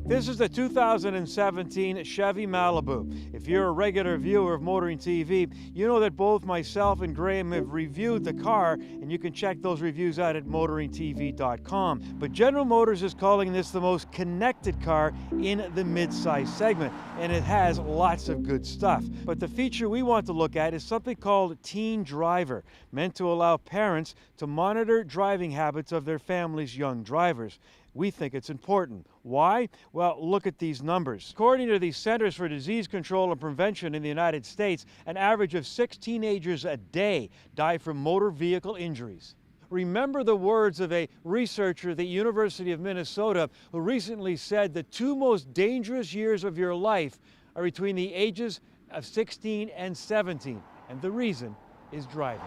This is the 2017 Chevy Malibu. If you're a regular viewer of Motoring TV, you know that both myself and Graham have reviewed the car, and you can check those reviews out at motoringtv.com. But General Motors is calling this the most connected car in the mid-size segment, and it has lots of good stuff. But the feature we want to look at is something called Teen Driver, meant to allow parents to monitor driving habits of their family's young drivers. We think it's important. Why? Well, look at these numbers. According to the Centers for Disease Control and Prevention in the United States, an average of 6 teenagers a day die from motor vehicle injuries. Remember the words of a researcher at the University of Minnesota who recently said the 2 most dangerous years of your life are between the ages of 16 and 17, and the reason is driving.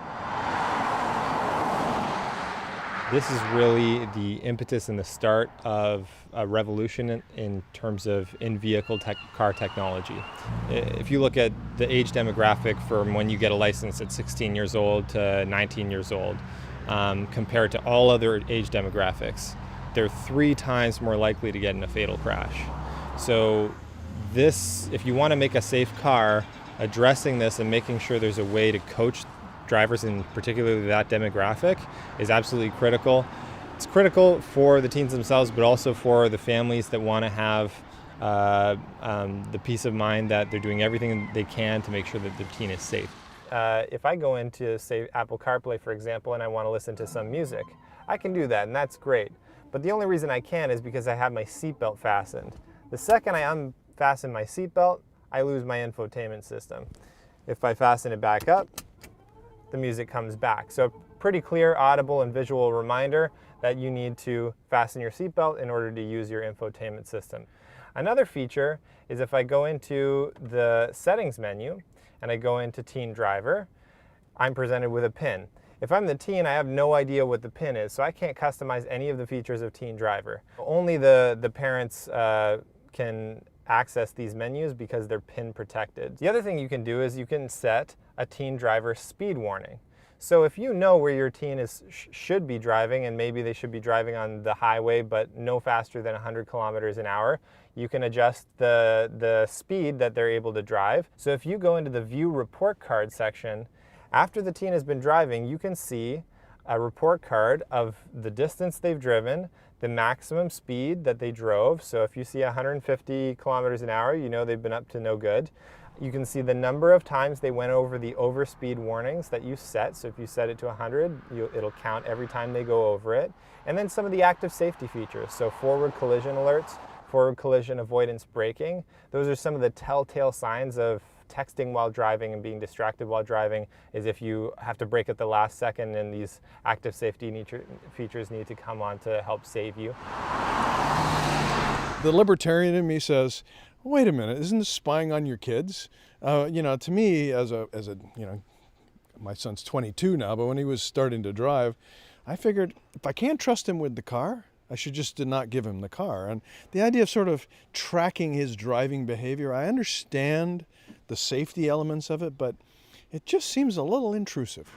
This is really the impetus and the start of a revolution in terms of in-vehicle car technology. If you look at the age demographic from when you get a license at 16 years old to 19 years old, compared to all other age demographics, they're 3 times more likely to get in a fatal crash. So this, if you want to make a safe car, addressing this and making sure there's a way to coach drivers, in particularly that demographic, is absolutely critical. It's critical for the teens themselves, but also for the families that want to have the peace of mind that they're doing everything they can to make sure that their teen is safe. If I go into, say, Apple CarPlay, for example, and I want to listen to some music, I can do that, and that's great. But the only reason I can is because I have my seatbelt fastened. The second I unfasten my seatbelt, I lose my infotainment system. If I fasten it back up, the music comes back. So pretty clear, audible, and visual reminder that you need to fasten your seatbelt in order to use your infotainment system. Another feature is if I go into the settings menu and I go into Teen Driver, I'm presented with a PIN. If I'm the teen, I have no idea what the PIN is, so I can't customize any of the features of Teen Driver. Only the parents can access these menus because they're PIN protected. The other thing you can do is you can set a Teen Driver speed warning. So if you know where your teen should be driving, and maybe they should be driving on the highway but no faster than 100 kilometers an hour, you can adjust the speed that they're able to drive. So if you go into the View Report Card section, after the teen has been driving, you can see a report card of the distance they've driven, the maximum speed that they drove. So if you see 150 kilometers an hour, you know they've been up to no good. You can see the number of times they went over the overspeed warnings that you set. So if you set it to 100, it'll count every time they go over it. And then some of the active safety features. So forward collision alerts, forward collision avoidance braking. Those are some of the telltale signs of texting while driving and being distracted while driving, is if you have to brake at the last second, and these active safety features need to come on to help save you. The libertarian in me says, wait a minute, isn't this spying on your kids? To me, as a my son's 22 now, but when he was starting to drive, I figured if I can't trust him with the car, I should just not give him the car. And the idea of sort of tracking his driving behavior, I understand the safety elements of it, but it just seems a little intrusive.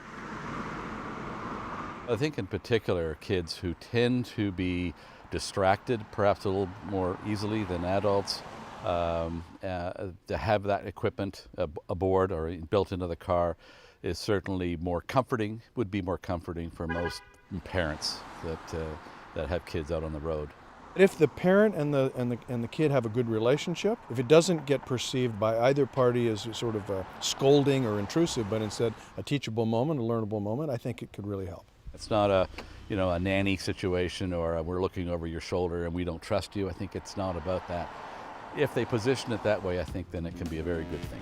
I think in particular kids who tend to be distracted perhaps a little more easily than adults, to have that equipment aboard or built into the car is certainly more comforting, would be more comforting for most parents that have kids out on the road. If the parent and the kid have a good relationship, if it doesn't get perceived by either party as sort of a scolding or intrusive, but instead a teachable moment, a learnable moment, I think it could really help. It's not a nanny situation or we're looking over your shoulder and we don't trust you. I think it's not about that. If they position it that way, I think then it can be a very good thing.